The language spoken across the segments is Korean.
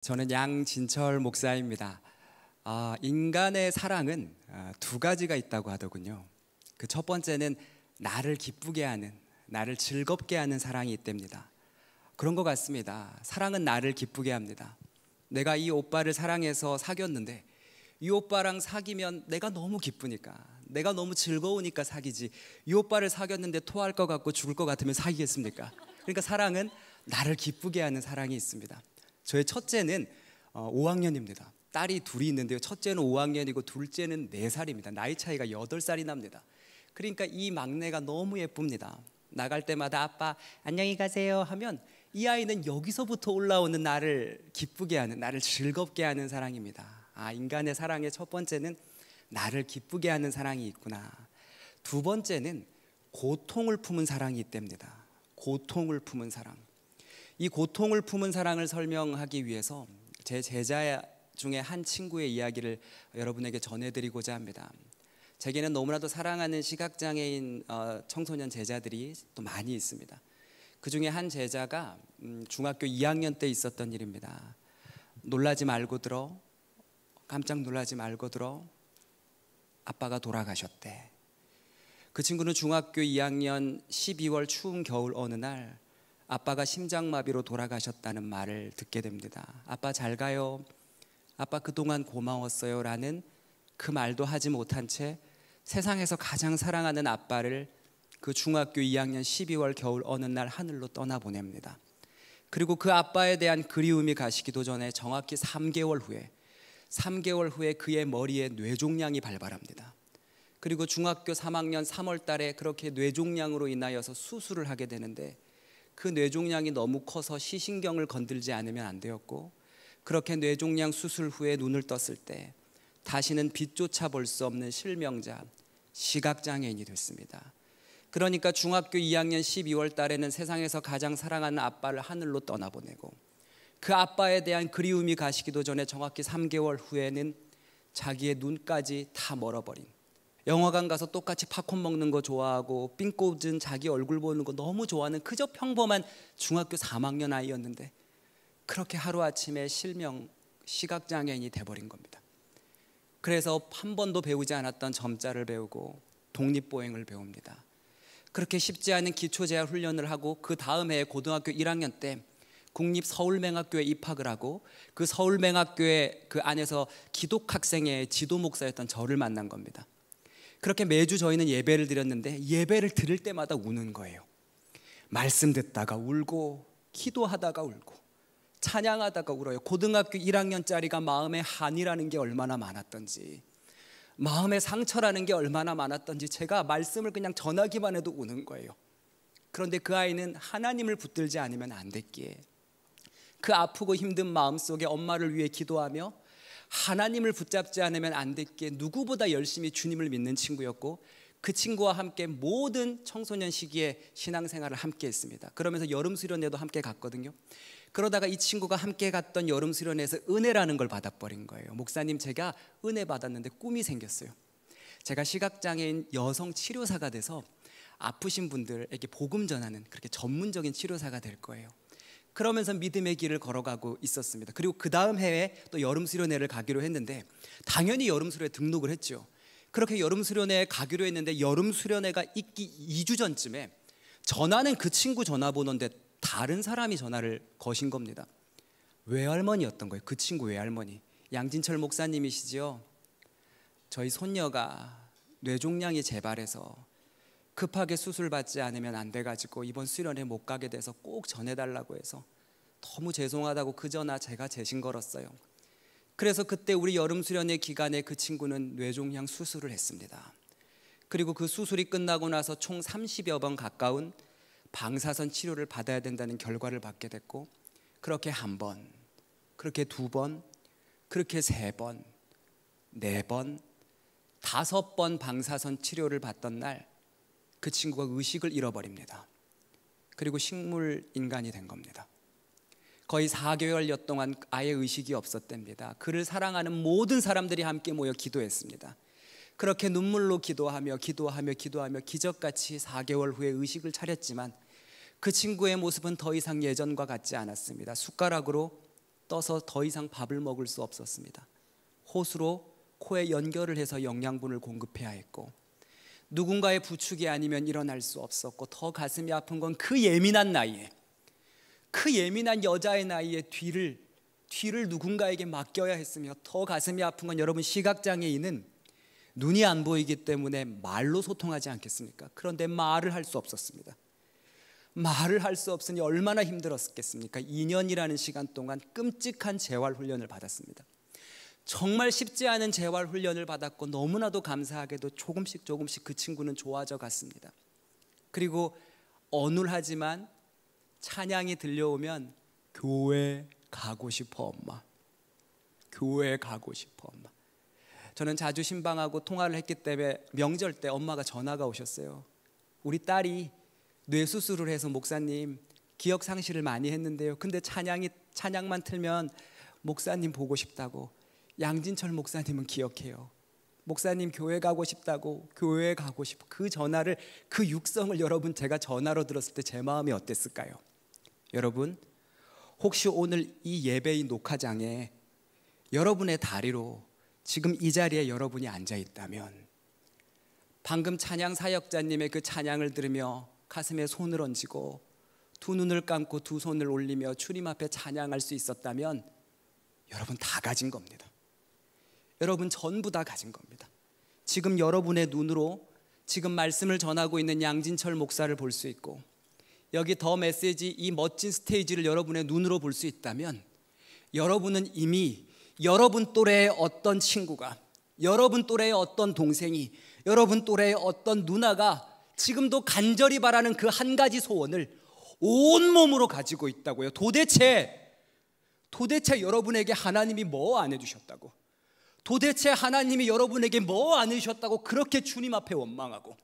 저는 양진철 목사입니다. 인간의 사랑은 두 가지가 있다고 하더군요. 그 첫 번째는 나를 기쁘게 하는, 나를 즐겁게 하는 사랑이 있답니다. 그런 것 같습니다. 사랑은 나를 기쁘게 합니다. 내가 이 오빠를 사랑해서 사귀었는데 이 오빠랑 사귀면 내가 너무 기쁘니까, 내가 너무 즐거우니까 사귀지, 이 오빠를 사귀었는데 토할 것 같고 죽을 것 같으면 사귀겠습니까? 그러니까 사랑은 나를 기쁘게 하는 사랑이 있습니다. 저의 첫째는 5학년입니다. 딸이 둘이 있는데요, 첫째는 5학년이고 둘째는 4살입니다. 나이 차이가 8살이 납니다. 그러니까 이 막내가 너무 예쁩니다. 나갈 때마다 아빠 안녕히 가세요 하면 이 아이는 여기서부터 올라오는 나를 기쁘게 하는, 나를 즐겁게 하는 사랑입니다. 인간의 사랑의 첫 번째는 나를 기쁘게 하는 사랑이 있구나. 두 번째는 고통을 품은 사랑이 있답니다. 고통을 품은 사랑. 이 고통을 품은 사랑을 설명하기 위해서 제 제자 중에 한 친구의 이야기를 여러분에게 전해드리고자 합니다. 제게는 너무나도 사랑하는 시각장애인 청소년 제자들이 또 많이 있습니다. 그 중에 한 제자가 중학교 2학년 때 있었던 일입니다. 놀라지 말고 들어, 깜짝 놀라지 말고 들어, 아빠가 돌아가셨대. 그 친구는 중학교 2학년 12월 추운 겨울 어느 날 아빠가 심장마비로 돌아가셨다는 말을 듣게 됩니다. 아빠 잘 가요, 아빠 그동안 고마웠어요 라는 그 말도 하지 못한 채 세상에서 가장 사랑하는 아빠를 그 중학교 2학년 12월 겨울 어느 날 하늘로 떠나보냅니다. 그리고 그 아빠에 대한 그리움이 가시기도 전에 정확히 3개월 후에 그의 머리에 뇌종양이 발발합니다. 그리고 중학교 3학년 3월 달에 그렇게 뇌종양으로 인하여서 수술을 하게 되는데 그 뇌종양이 너무 커서 시신경을 건들지 않으면 안 되었고, 그렇게 뇌종양 수술 후에 눈을 떴을 때 다시는 빛조차 볼 수 없는 실명자, 시각장애인이 됐습니다. 그러니까 중학교 2학년 12월 달에는 세상에서 가장 사랑하는 아빠를 하늘로 떠나보내고, 그 아빠에 대한 그리움이 가시기도 전에 정확히 3개월 후에는 자기의 눈까지 다 멀어버린, 영화관 가서 똑같이 팝콘 먹는 거 좋아하고 삥 꽂은 자기 얼굴 보는 거 너무 좋아하는 그저 평범한 중학교 3학년 아이였는데 그렇게 하루아침에 실명 시각장애인이 돼버린 겁니다. 그래서 한 번도 배우지 않았던 점자를 배우고 독립보행을 배웁니다. 그렇게 쉽지 않은 기초재활 훈련을 하고 그 다음 해에 고등학교 1학년 때 국립서울맹학교에 입학을 하고 그 서울맹학교의 그 안에서 기독학생의 지도 목사였던 저를 만난 겁니다. 그렇게 매주 저희는 예배를 드렸는데 예배를 드릴 때마다 우는 거예요. 말씀 듣다가 울고 기도하다가 울고 찬양하다가 울어요. 고등학교 1학년짜리가 마음에 한이라는 게 얼마나 많았던지, 마음의 상처라는 게 얼마나 많았던지 제가 말씀을 그냥 전하기만 해도 우는 거예요. 그런데 그 아이는 하나님을 붙들지 않으면 안 됐기에 그 아프고 힘든 마음속에 엄마를 위해 기도하며 하나님을 붙잡지 않으면 안 됐기에 누구보다 열심히 주님을 믿는 친구였고, 그 친구와 함께 모든 청소년 시기에 신앙생활을 함께 했습니다. 그러면서 여름 수련회도 함께 갔거든요. 그러다가 이 친구가 함께 갔던 여름 수련회에서 은혜라는 걸 받아버린 거예요. 목사님, 제가 은혜 받았는데 꿈이 생겼어요. 제가 시각장애인 여성 치료사가 돼서 아프신 분들에게 복음 전하는 그렇게 전문적인 치료사가 될 거예요. 그러면서 믿음의 길을 걸어가고 있었습니다. 그리고 그 다음 해에 또 여름 수련회를 가기로 했는데 당연히 여름 수련회 등록을 했죠. 그렇게 여름 수련회에 가기로 했는데 여름 수련회가 있기 2주 전쯤에 전화는 그 친구 전화번호인데 다른 사람이 전화를 거신 겁니다. 외할머니였던 거예요. 그 친구 외할머니. 양진철 목사님이시죠? 저희 손녀가 뇌종양이 재발해서 급하게 수술 받지 않으면 안 돼가지고 이번 수련회 못 가게 돼서 꼭 전해달라고 해서 너무 죄송하다고 그 전화 제가 재신 걸었어요. 그래서 그때 우리 여름 수련회 기간에 그 친구는 뇌종양 수술을 했습니다. 그리고 그 수술이 끝나고 나서 총 30여 번 가까운 방사선 치료를 받아야 된다는 결과를 받게 됐고, 그렇게 한 번, 그렇게 2번, 그렇게 3번, 4번, 5번 방사선 치료를 받던 날 그 친구가 의식을 잃어버립니다. 그리고 식물 인간이 된 겁니다. 거의 4개월여 동안 아예 의식이 없었답니다. 그를 사랑하는 모든 사람들이 함께 모여 기도했습니다. 그렇게 눈물로 기도하며 기적같이 4개월 후에 의식을 차렸지만 그 친구의 모습은 더 이상 예전과 같지 않았습니다. 숟가락으로 떠서 더 이상 밥을 먹을 수 없었습니다. 호수로 코에 연결을 해서 영양분을 공급해야 했고, 누군가의 부축이 아니면 일어날 수 없었고, 더 가슴이 아픈 건 그 예민한 나이에, 그 예민한 여자의 나이에 뒤를 누군가에게 맡겨야 했으며, 더 가슴이 아픈 건 여러분, 시각장애인은 눈이 안 보이기 때문에 말로 소통하지 않겠습니까? 그런데 말을 할 수 없었습니다. 말을 할 수 없으니 얼마나 힘들었겠습니까? 2년이라는 시간 동안 끔찍한 재활훈련을 받았습니다. 정말 쉽지 않은 재활훈련을 받았고, 너무나도 감사하게도 조금씩 그 친구는 좋아져 갔습니다. 그리고 어눌하지만 찬양이 들려오면 교회 가고 싶어 엄마, 교회 가고 싶어 엄마. 저는 자주 신방하고 통화를 했기 때문에 명절 때 엄마가 전화가 오셨어요. 우리 딸이 뇌수술을 해서 목사님 기억 상실을 많이 했는데요, 근데 찬양만 틀면 목사님 보고 싶다고, 양진철 목사님은 기억해요, 목사님 교회 가고 싶다고, 교회 가고 싶어. 그 전화를, 그 육성을 여러분, 제가 전화로 들었을 때 제 마음이 어땠을까요? 여러분, 혹시 오늘 이 예배의 녹화장에 여러분의 다리로 지금 이 자리에 여러분이 앉아 있다면, 방금 찬양 사역자님의 그 찬양을 들으며 가슴에 손을 얹고 두 눈을 감고 두 손을 올리며 주님 앞에 찬양할 수 있었다면, 여러분 다 가진 겁니다. 여러분 전부 다 가진 겁니다. 지금 여러분의 눈으로 지금 말씀을 전하고 있는 양진철 목사를 볼 수 있고, 여기 더 메시지 이 멋진 스테이지를 여러분의 눈으로 볼 수 있다면, 여러분은 이미 여러분 또래의 어떤 친구가, 여러분 또래의 어떤 동생이, 여러분 또래의 어떤 누나가 지금도 간절히 바라는 그 한 가지 소원을 온몸으로 가지고 있다고요. 도대체 여러분에게 하나님이 뭐 안 해주셨다고, 도대체 하나님이 여러분에게 뭐 안 해주셨다고 그렇게 주님 앞에 원망하고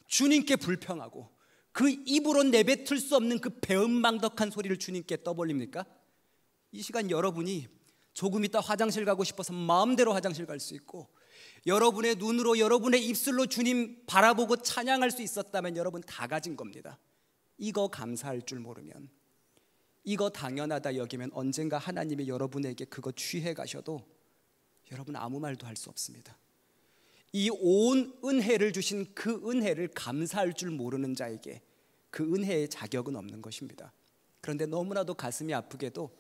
주님께 불평하고 그 입으로 내뱉을 수 없는 그 배은망덕한 소리를 주님께 떠벌립니까? 이 시간 여러분이 조금 있다 화장실 가고 싶어서 마음대로 화장실 갈 수 있고, 여러분의 눈으로, 여러분의 입술로 주님 바라보고 찬양할 수 있었다면 여러분 다 가진 겁니다. 이거 감사할 줄 모르면, 이거 당연하다 여기면 언젠가 하나님이 여러분에게 그거 취해 가셔도 여러분 아무 말도 할 수 없습니다. 이 온 은혜를 주신 그 은혜를 감사할 줄 모르는 자에게 그 은혜의 자격은 없는 것입니다. 그런데 너무나도 가슴이 아프게도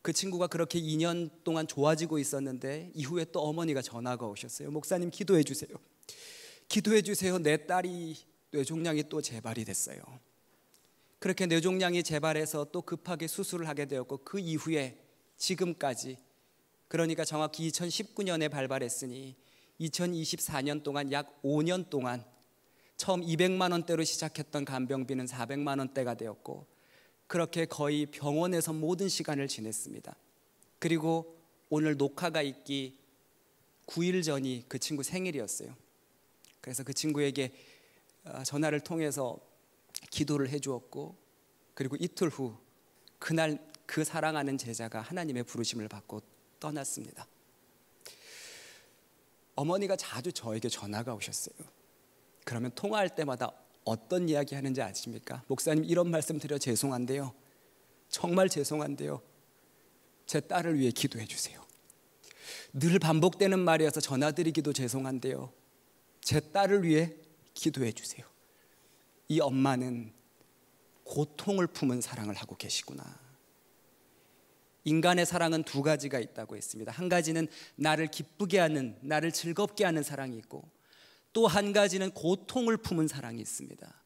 그 친구가 그렇게 2년 동안 좋아지고 있었는데, 이후에 또 어머니가 전화가 오셨어요. 목사님 기도해 주세요, 기도해 주세요. 내 딸이 뇌종양이 또 재발이 됐어요. 그렇게 뇌종양이 재발해서 또 급하게 수술을 하게 되었고, 그 이후에 지금까지, 그러니까 정확히 2019년에 발발했으니 2024년 동안 약 5년 동안 처음 200만 원대로 시작했던 간병비는 400만 원대가 되었고, 그렇게 거의 병원에서 모든 시간을 지냈습니다. 그리고 오늘 녹화가 있기 9일 전이 그 친구 생일이었어요. 그래서 그 친구에게 전화를 통해서 기도를 해주었고, 그리고 이틀 후 그날 그 사랑하는 제자가 하나님의 부르심을 받고 떠났습니다. 어머니가 자주 저에게 전화가 오셨어요. 그러면 통화할 때마다 어떤 이야기 하는지 아십니까? 목사님 이런 말씀 드려 죄송한데요, 정말 죄송한데요, 제 딸을 위해 기도해 주세요. 늘 반복되는 말이어서 전화드리기도 죄송한데요, 제 딸을 위해 기도해 주세요. 이 엄마는 고통을 품은 사랑을 하고 계시구나. 인간의 사랑은 두 가지가 있다고 했습니다. 한 가지는 나를 기쁘게 하는, 나를 즐겁게 하는 사랑이 있고, 또 한 가지는 고통을 품은 사랑이 있습니다.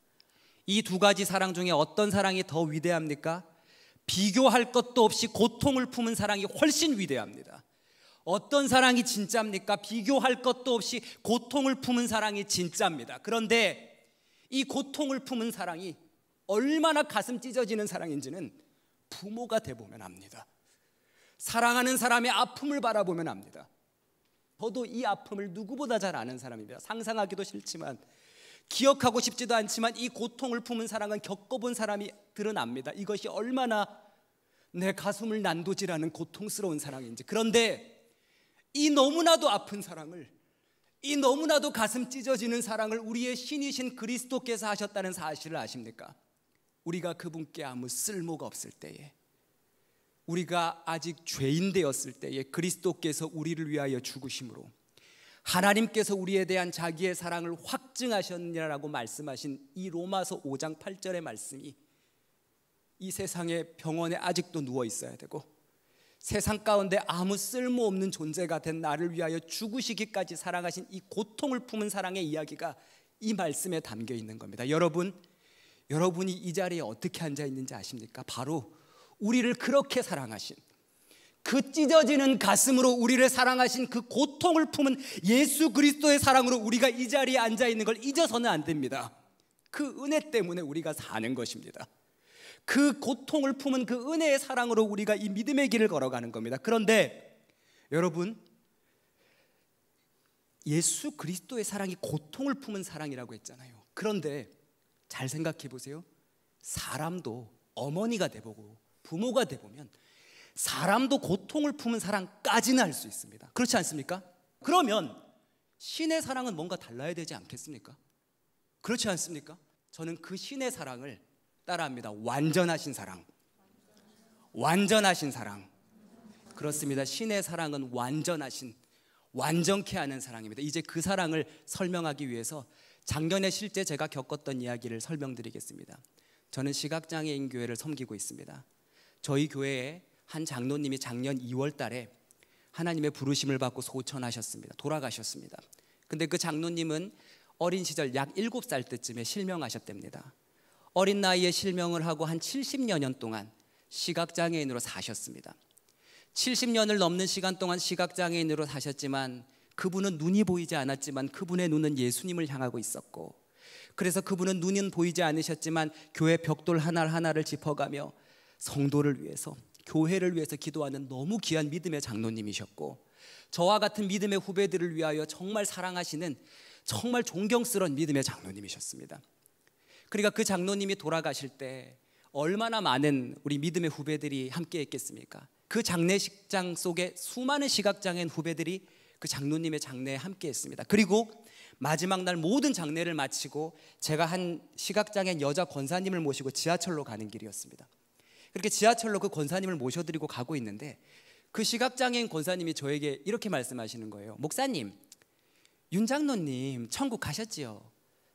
이 두 가지 사랑 중에 어떤 사랑이 더 위대합니까? 비교할 것도 없이 고통을 품은 사랑이 훨씬 위대합니다. 어떤 사랑이 진짜입니까? 비교할 것도 없이 고통을 품은 사랑이 진짜입니다. 그런데 이 고통을 품은 사랑이 얼마나 가슴 찢어지는 사랑인지는 부모가 돼보면 압니다. 사랑하는 사람의 아픔을 바라보면 압니다. 저도 이 아픔을 누구보다 잘 아는 사람입니다. 상상하기도 싫지만, 기억하고 싶지도 않지만 이 고통을 품은 사랑은 겪어본 사람이 드러납니다. 이것이 얼마나 내 가슴을 난도질하는 고통스러운 사랑인지. 그런데 이 너무나도 아픈 사랑을, 이 너무나도 가슴 찢어지는 사랑을 우리의 신이신 그리스도께서 하셨다는 사실을 아십니까? 우리가 그분께 아무 쓸모가 없을 때에, 우리가 아직 죄인 되었을 때에 그리스도께서 우리를 위하여 죽으심으로 하나님께서 우리에 대한 자기의 사랑을 확증하셨느라고 말씀하신 이 로마서 5장 8절의 말씀이 이 세상의 병원에 아직도 누워 있어야 되고 세상 가운데 아무 쓸모없는 존재가 된 나를 위하여 죽으시기까지 사랑하신 이 고통을 품은 사랑의 이야기가 이 말씀에 담겨 있는 겁니다. 여러분이 이 자리에 어떻게 앉아 있는지 아십니까? 바로 우리를 그렇게 사랑하신, 그 찢어지는 가슴으로 우리를 사랑하신 그 고통을 품은 예수 그리스도의 사랑으로 우리가 이 자리에 앉아 있는 걸 잊어서는 안 됩니다. 그 은혜 때문에 우리가 사는 것입니다. 그 고통을 품은 그 은혜의 사랑으로 우리가 이 믿음의 길을 걸어가는 겁니다. 그런데 여러분, 예수 그리스도의 사랑이 고통을 품은 사랑이라고 했잖아요. 그런데 잘 생각해 보세요. 사람도 어머니가 돼보고 부모가 돼보면 사람도 고통을 품은 사랑까지는 할 수 있습니다. 그렇지 않습니까? 그러면 신의 사랑은 뭔가 달라야 되지 않겠습니까? 그렇지 않습니까? 저는 그 신의 사랑을 따라합니다. 완전하신 사랑. 완전하신 사랑. 그렇습니다. 신의 사랑은 완전하신, 완전케 하는 사랑입니다. 이제 그 사랑을 설명하기 위해서 작년에 실제 제가 겪었던 이야기를 설명드리겠습니다. 저는 시각장애인 교회를 섬기고 있습니다. 저희 교회에 한 장로님이 작년 2월 달에 하나님의 부르심을 받고 소천하셨습니다. 돌아가셨습니다. 근데 그 장로님은 어린 시절 약 7살 때쯤에 실명하셨답니다. 어린 나이에 실명을 하고 한 70여 년 동안 시각장애인으로 사셨습니다. 70년을 넘는 시간 동안 시각장애인으로 사셨지만 그분은 눈이 보이지 않았지만 그분의 눈은 예수님을 향하고 있었고, 그래서 그분은 눈은 보이지 않으셨지만 교회 벽돌 하나하나를 짚어가며 성도를 위해서, 교회를 위해서 기도하는 너무 귀한 믿음의 장로님이셨고, 저와 같은 믿음의 후배들을 위하여 정말 사랑하시는 정말 존경스러운 믿음의 장로님이셨습니다. 그러니까 그 장로님이 돌아가실 때 얼마나 많은 우리 믿음의 후배들이 함께 했겠습니까? 그 장례식장 속에 수많은 시각장애인 후배들이 그 장로님의 장례에 함께 했습니다. 그리고 마지막 날 모든 장례를 마치고 제가 한 시각장애인 여자 권사님을 모시고 지하철로 가는 길이었습니다. 그렇게 지하철로 그 권사님을 모셔드리고 가고 있는데 그 시각장애인 권사님이 저에게 이렇게 말씀하시는 거예요. 목사님, 윤 장로님 천국 가셨지요?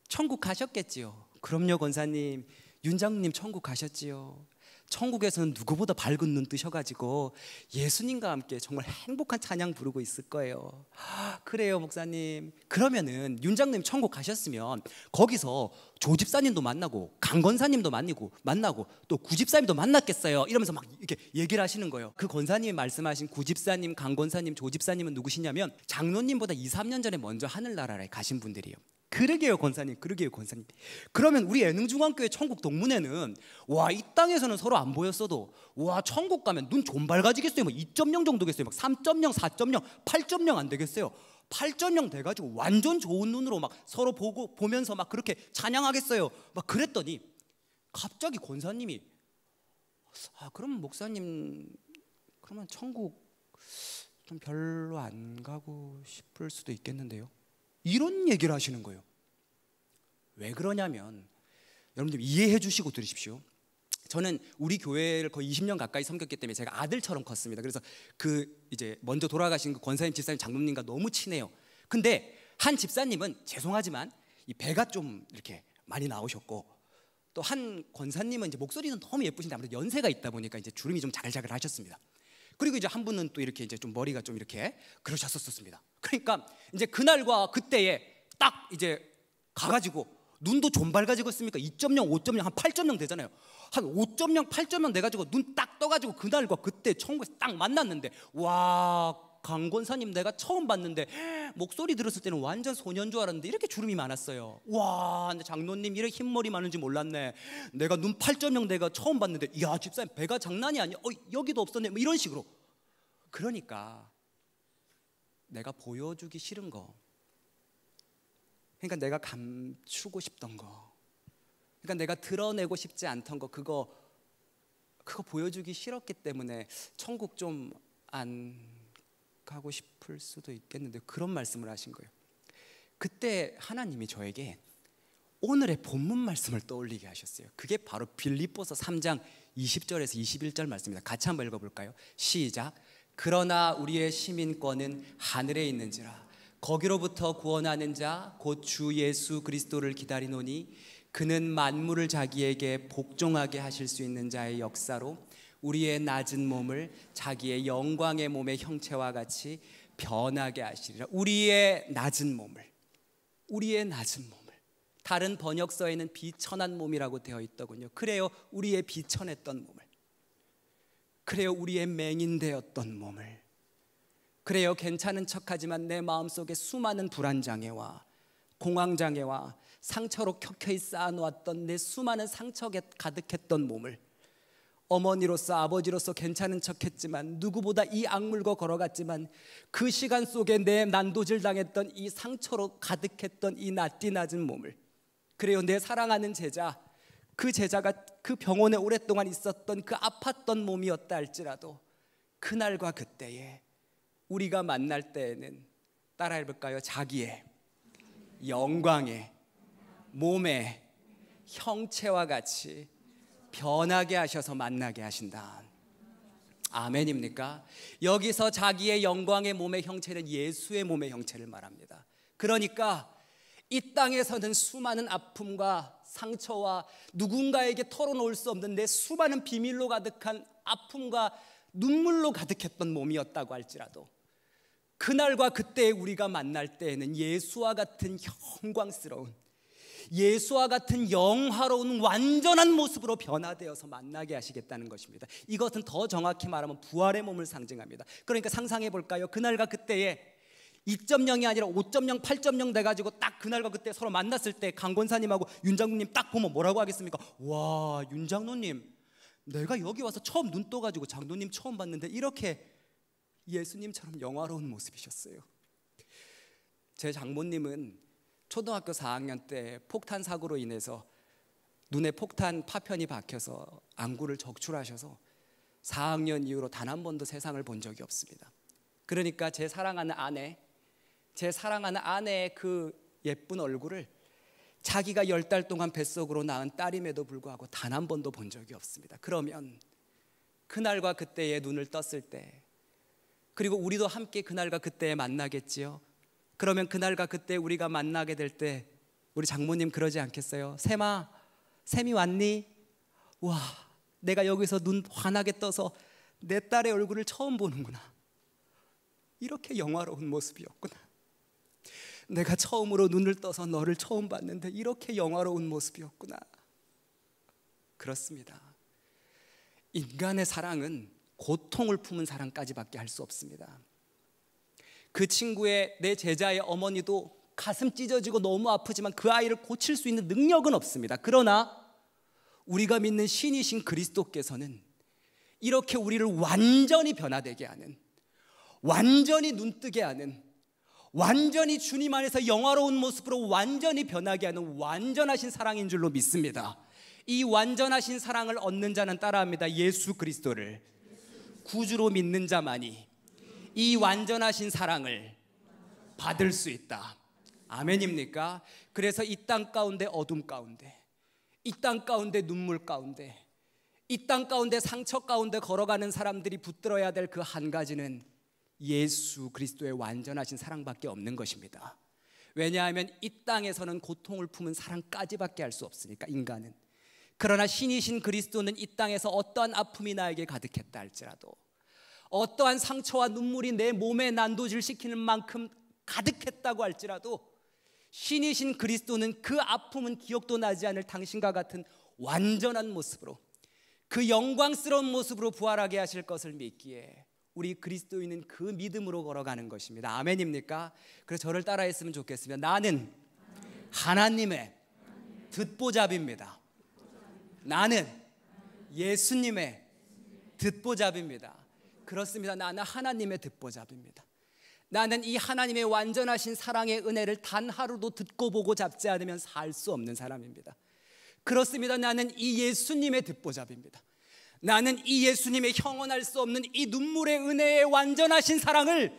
천국 가셨겠지요? 그럼요 권사님, 윤 장로님 천국 가셨지요. 천국에서는 누구보다 밝은 눈 뜨셔가지고 예수님과 함께 정말 행복한 찬양 부르고 있을 거예요. 그래요 목사님. 그러면은 윤 장로님 천국 가셨으면 거기서 조 집사님도 만나고 강 권사님도 만나고 또 구 집사님도 만났겠어요. 이러면서 막 이렇게 얘기를 하시는 거예요. 그 권사님이 말씀하신 구 집사님, 강 권사님, 조 집사님은 누구시냐면 장로님보다 2, 3년 전에 먼저 하늘나라에 가신 분들이에요. 그러게요 권사님, 그러게요 권사님. 그러면 우리 예능중앙교회 천국 동문회는 와, 이 땅에서는 서로 안 보였어도 와, 천국 가면 눈 좀 밝아지겠어요. 뭐 2.0 정도겠어요. 막 3.0, 4.0, 8.0 안 되겠어요. 8.0 돼가지고 완전 좋은 눈으로 막 서로 보면서 막 그렇게 찬양하겠어요. 막 그랬더니 갑자기 권사님이 그럼 목사님, 그러면 천국 좀 별로 안 가고 싶을 수도 있겠는데요. 이런 얘기를 하시는 거예요. 왜 그러냐면 여러분들 이해해 주시고 들으십시오. 저는 우리 교회를 거의 20년 가까이 섬겼기 때문에 제가 아들처럼 컸습니다. 그래서 그 이제 먼저 돌아가신 그 권사님, 집사님, 장로님과 너무 친해요. 근데 한 집사님은 죄송하지만 이 배가 좀 이렇게 많이 나오셨고, 또 한 권사님은 이제 목소리는 너무 예쁘신데 아무래도 연세가 있다 보니까 이제 주름이 좀 자글자글 하셨습니다. 그리고 이제 한 분은 또 이렇게 이제 좀 머리가 좀 이렇게 그러셨었습니다. 그러니까 이제 그날과 그때에 딱 이제 가가지고 눈도 좀 밝아지고 있습니까? 2.0, 5.0, 한 8.0 되잖아요. 한 5.0, 8.0 돼가지고 눈 딱 떠가지고 그날과 그때 천국에서 딱 만났는데, 와, 강 권사님 내가 처음 봤는데 목소리 들었을 때는 완전 소년 줄 알았는데 이렇게 주름이 많았어요. 와, 장로님 이렇게 흰머리 많은지 몰랐네. 내가 눈 8.0 내가 처음 봤는데 이야, 집사님 배가 장난이 아니야. 여기도 없었네. 뭐 이런 식으로. 그러니까 내가 보여주기 싫은 거, 그러니까 내가 감추고 싶던 거, 그러니까 내가 드러내고 싶지 않던 거, 그거 보여주기 싫었기 때문에 천국 좀 안 가고 싶을 수도 있겠는데 그런 말씀을 하신 거예요. 그때 하나님이 저에게 오늘의 본문 말씀을 떠올리게 하셨어요. 그게 바로 빌립보서 3장 20절에서 21절 말씀입니다. 같이 한번 읽어볼까요? 시작. 그러나 우리의 시민권은 하늘에 있는지라. 거기로부터 구원하는 자 곧 주 예수 그리스도를 기다리노니 그는 만물을 자기에게 복종하게 하실 수 있는 자의 역사로 우리의 낮은 몸을 자기의 영광의 몸의 형체와 같이 변하게 하시리라. 우리의 낮은 몸을, 다른 번역서에는 비천한 몸이라고 되어 있더군요. 그래요, 우리의 비천했던 몸을, 그래요, 우리의 맹인되었던 몸을, 그래요, 괜찮은 척하지만 내 마음속에 수많은 불안장애와 공황장애와 상처로 켜켜이 쌓아놓았던 내 수많은 상처에 가득했던 몸을, 어머니로서 아버지로서 괜찮은 척했지만 누구보다 이 악물고 걸어갔지만 그 시간 속에 내 난도질 당했던 이 상처로 가득했던 이 낯띠 낮은 몸을, 그래요, 내 사랑하는 제자, 그 제자가 그 병원에 오랫동안 있었던 그 아팠던 몸이었다 할지라도 그날과 그때에 우리가 만날 때에는 따라 해볼까요? 자기의 영광의 몸의 형체와 같이 변하게 하셔서 만나게 하신다. 아멘입니까? 여기서 자기의 영광의 몸의 형체는 예수의 몸의 형체를 말합니다. 그러니까 이 땅에서는 수많은 아픔과 상처와 누군가에게 털어놓을 수 없는 내 수많은 비밀로 가득한 아픔과 눈물로 가득했던 몸이었다고 할지라도 그날과 그때에 우리가 만날 때에는 예수와 같은 영광스러운, 예수와 같은 영화로운 완전한 모습으로 변화되어서 만나게 하시겠다는 것입니다. 이것은 더 정확히 말하면 부활의 몸을 상징합니다. 그러니까 상상해 볼까요? 그날과 그때에 2.0이 아니라 5.0, 8.0 돼가지고 딱 그날과 그때 서로 만났을 때 강권사님하고 윤장로님 딱 보면 뭐라고 하겠습니까? 와, 윤장로님, 내가 여기 와서 처음 눈 떠가지고 장로님 처음 봤는데 이렇게 예수님처럼 영화로운 모습이셨어요. 제 장모님은 초등학교 4학년 때 폭탄 사고로 인해서 눈에 폭탄 파편이 박혀서 안구를 적출하셔서 4학년 이후로 단 한 번도 세상을 본 적이 없습니다. 그러니까 제 사랑하는 아내의 그 예쁜 얼굴을 자기가 10달 동안 뱃속으로 낳은 딸임에도 불구하고 단 한 번도 본 적이 없습니다. 그러면 그날과 그때에 눈을 떴을 때, 그리고 우리도 함께 그날과 그때에 만나겠지요. 그러면 그날과 그때 우리가 만나게 될 때 우리 장모님 그러지 않겠어요? 샘이 왔니? 와, 내가 여기서 눈 환하게 떠서 내 딸의 얼굴을 처음 보는구나. 이렇게 영화로운 모습이었구나. 내가 처음으로 눈을 떠서 너를 처음 봤는데 이렇게 영화로운 모습이었구나. 그렇습니다. 인간의 사랑은 고통을 품은 사랑까지밖에 할 수 없습니다. 그 친구의, 내 제자의 어머니도 가슴 찢어지고 너무 아프지만 그 아이를 고칠 수 있는 능력은 없습니다. 그러나 우리가 믿는 신이신 그리스도께서는 이렇게 우리를 완전히 변화되게 하는, 완전히 눈뜨게 하는, 완전히 주님 안에서 영화로운 모습으로 완전히 변하게 하는 완전하신 사랑인 줄로 믿습니다. 이 완전하신 사랑을 얻는 자는 따라합니다. 예수 그리스도를 구주로 믿는 자만이 이 완전하신 사랑을 받을 수 있다. 아멘입니까? 그래서 이 땅 가운데 어둠 가운데, 이 땅 가운데 눈물 가운데, 이 땅 가운데 상처 가운데 걸어가는 사람들이 붙들어야 될 그 한 가지는 예수 그리스도의 완전하신 사랑밖에 없는 것입니다. 왜냐하면 이 땅에서는 고통을 품은 사랑까지밖에 할 수 없으니까, 인간은. 그러나 신이신 그리스도는 이 땅에서 어떠한 아픔이 나에게 가득했다 할지라도, 어떠한 상처와 눈물이 내 몸에 난도질시키는 만큼 가득했다고 할지라도, 신이신 그리스도는 그 아픔은 기억도 나지 않을 당신과 같은 완전한 모습으로, 그 영광스러운 모습으로 부활하게 하실 것을 믿기에 우리 그리스도인은 그 믿음으로 걸어가는 것입니다. 아멘입니까? 그래서 저를 따라했으면 좋겠습니다. 나는 하나님의 듣보잡입니다. 나는 예수님의 듣보잡입니다. 그렇습니다. 나는 하나님의 듣보잡입니다. 나는 이 하나님의 완전하신 사랑의 은혜를 단 하루도 듣고 보고 잡지 않으면 살 수 없는 사람입니다. 그렇습니다. 나는 이 예수님의 듣보잡입니다. 나는 이 예수님의 형언할 수 없는 이 눈물의 은혜의 완전하신 사랑을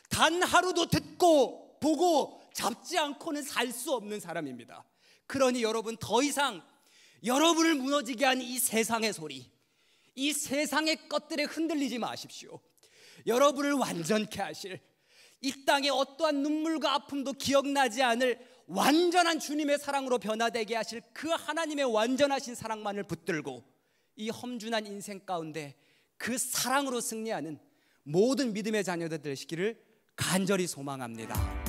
단 하루도 듣고 보고 잡지 않고는 살 수 없는 사람입니다. 그러니 여러분, 더 이상 여러분을 무너지게 한 이 세상의 소리, 이 세상의 것들에 흔들리지 마십시오. 여러분을 완전케 하실, 이 땅의 어떠한 눈물과 아픔도 기억나지 않을 완전한 주님의 사랑으로 변화되게 하실 그 하나님의 완전하신 사랑만을 붙들고 이 험준한 인생 가운데 그 사랑으로 승리하는 모든 믿음의 자녀들 되시기를 간절히 소망합니다.